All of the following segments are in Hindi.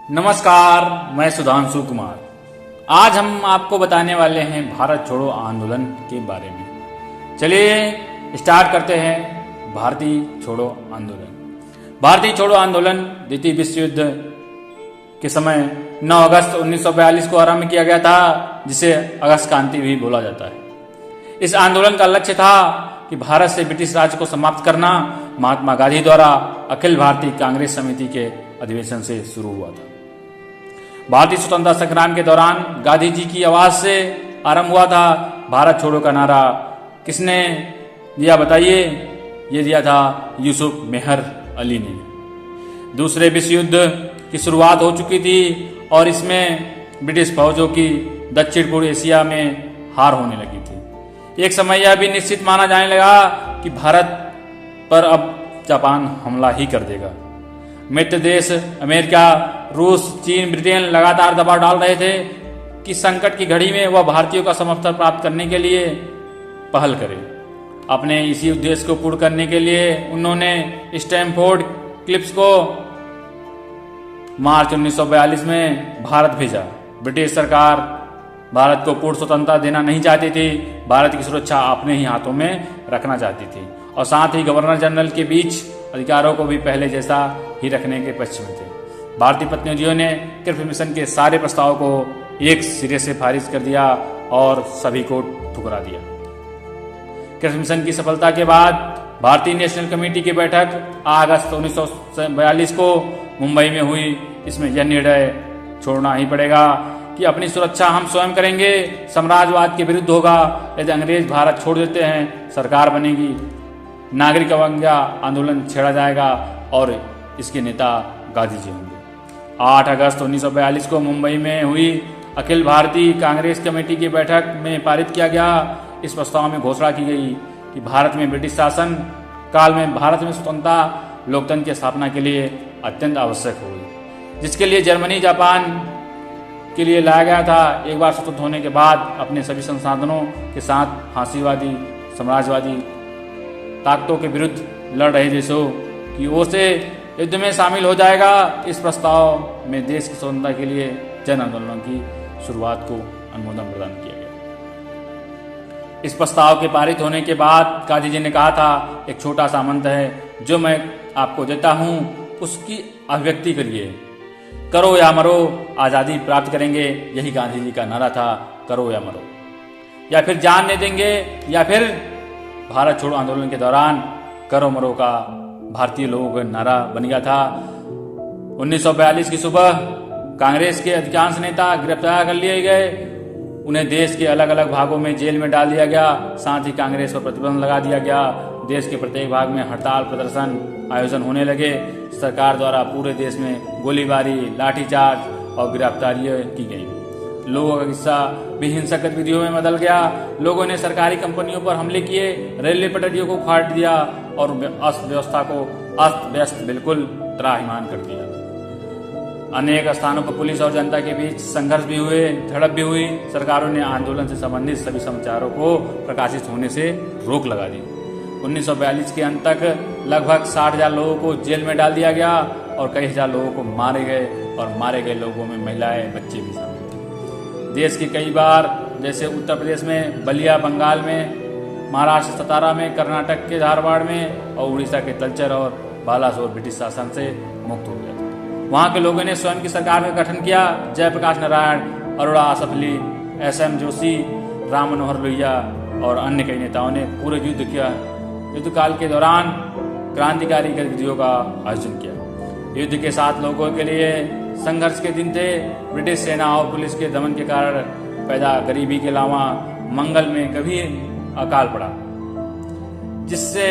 नमस्कार, मैं सुधांशु कुमार। आज हम आपको बताने वाले हैं भारत छोड़ो आंदोलन के बारे में। चलिए स्टार्ट करते हैं भारतीय छोड़ो आंदोलन। भारतीय छोड़ो आंदोलन द्वितीय विश्व युद्ध के समय 9 अगस्त 1942 को आरंभ किया गया था, जिसे अगस्त क्रांति भी बोला जाता है। इस आंदोलन का लक्ष्य था कि भारत से ब्रिटिश राज को समाप्त करना। महात्मा गांधी द्वारा अखिल भारतीय कांग्रेस समिति के अधिवेशन से शुरू हुआ था। भारतीय स्वतंत्रता संग्राम के दौरान गांधी जी की आवाज से आरंभ हुआ था भारत छोड़ो का नारा। किसने दिया बताइए? ये दिया था यूसुफ मेहर अली ने। दूसरे विश्व युद्ध की शुरुआत हो चुकी थी और इसमें ब्रिटिश फौजों की दक्षिण पूर्व एशिया में हार होने लगी थी। एक समय यह भी निश्चित माना जाने लगा कि भारत पर अब जापान हमला ही कर देगा। मित्र देश अमेरिका, रूस, चीन, ब्रिटेन लगातार दबाव डाल रहे थे कि संकट की घड़ी में वह भारतीयों का समर्थन प्राप्त करने के लिए पहल करे। अपने इसी उद्देश्य को पूर्ण करने के लिए उन्होंने स्टैमफोर्ड क्लिप्स को मार्च 1942 में भारत भेजा। ब्रिटिश सरकार भारत को पूर्ण स्वतंत्रता देना नहीं चाहती थी, भारत की सुरक्षा अपने ही हाथों में रखना चाहती थी और साथ ही गवर्नर जनरल के बीच अधिकारों को भी पहले जैसा ही रखने के पक्ष में थे। भारतीय प्रतिनिधियों ने क्रिप्स मिशन के सारे प्रस्तावों को एक सिरे से खारिज कर दिया और सभी को ठुकरा दिया। क्रिप्स मिशन की सफलता के बाद भारतीय नेशनल कमेटी की बैठक अगस्त 1942 को मुंबई में हुई। इसमें यह निर्णय छोड़ना ही पड़ेगा कि अपनी सुरक्षा हम स्वयं करेंगे। साम्राज्यवाद के विरुद्ध होगा। यदि अंग्रेज भारत छोड़ देते हैं, सरकार बनेगी, नागरिक अवज्ञा आंदोलन छेड़ा जाएगा और इसके नेता गांधी जी होंगे। 8 अगस्त 1942 को मुंबई में हुई अखिल भारतीय कांग्रेस कमेटी की बैठक में पारित किया गया। इस प्रस्ताव में घोषणा की गई कि भारत में ब्रिटिश शासन काल में भारत में स्वतंत्रता लोकतंत्र की स्थापना के लिए अत्यंत आवश्यक होगी, जिसके लिए जर्मनी जापान के लिए लाया गया था। एक बार स्वतंत्र होने के बाद अपने सभी संसाधनों के साथ फांसीवादी साम्राज्यवादी ताकतों के विरुद्ध लड़ रहे देशों की ओर से युद्ध में शामिल हो जाएगा। इस प्रस्ताव में देश की स्वतंत्रता के लिए जन आंदोलन की शुरुआत को अनुमोदन प्रदान किया गया। इस प्रस्ताव के पारित होने के बाद गांधी जी ने कहा था, एक छोटा सा मंत्र है जो मैं आपको देता हूं, उसकी अभिव्यक्ति करिए। करो या मरो, आज़ादी प्राप्त करेंगे। यही गांधी जी का नारा था, करो या मरो, या फिर जान दे देंगे, या फिर भारत छोड़ो आंदोलन के दौरान करो मरो का भारतीय लोगों का नारा बन गया था। 1942 की सुबह कांग्रेस के अधिकांश नेता गिरफ्तार कर लिए गए। उन्हें देश के अलग अलग भागों में जेल में डाल दिया गया। साथ ही कांग्रेस पर प्रतिबंध लगा दिया गया। देश के प्रत्येक भाग में हड़ताल प्रदर्शन आयोजन होने लगे। सरकार द्वारा पूरे देश में गोलीबारी, लाठीचार्ज और गिरफ्तारियां की गई। लोगों का हिस्सा भी हिंसक गतिविधियों में बदल गया। लोगों ने सरकारी कंपनियों पर हमले किए, रेलवे पटरियों को फाड़ दिया और अर्थव्यवस्था को अस्त व्यस्त बिल्कुल त्राहिमाम कर दिया। अनेक स्थानों पर पुलिस और जनता के बीच संघर्ष भी हुए, झड़प भी हुई। सरकारों ने आंदोलन से संबंधित सभी समाचारों को प्रकाशित होने से रोक लगा दी। 1942 के अंत तक लगभग 60,000 लोगों को जेल में डाल दिया गया और कई हजार लोगों को मारे गए और मारे गए लोगों में महिलाएं, बच्चे भी शामिल थे। देश के कई बार, जैसे उत्तर प्रदेश में बलिया, बंगाल में, महाराष्ट्र सतारा में, कर्नाटक के धारवाड़ में और उड़ीसा के तलचर और बालासोर ब्रिटिश शासन से मुक्त हो गया था। वहाँ के लोगों ने स्वयं की सरकार का गठन किया। जयप्रकाश नारायण, अरोड़ा आसफ अली, SM जोशी, राम मनोहर लोहिया और अन्य कई नेताओं ने पूरे युद्ध किया। युद्ध काल के दौरान क्रांतिकारी गतिविधियों का आयोजन किया। युद्ध के साथ लोगों के लिए संघर्ष के दिन थे। ब्रिटिश सेना और पुलिस के दमन के कारण पैदा गरीबी के अलावा मंगल में कभी अकाल पड़ा, जिससे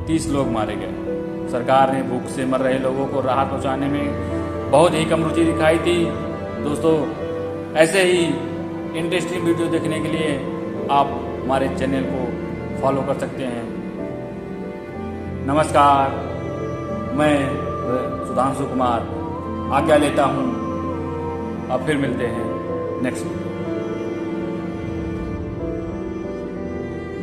30 लोग मारे गए। सरकार ने भूख से मर रहे लोगों को राहत पहुंचाने में बहुत ही कम रुचि दिखाई थी। दोस्तों, ऐसे ही इंटरेस्टिंग वीडियो देखने के लिए आप हमारे चैनल को फॉलो कर सकते हैं। नमस्कार, मैं सुधांशु कुमार आज्ञा लेता हूँ। अब फिर मिलते हैं नेक्स्ट।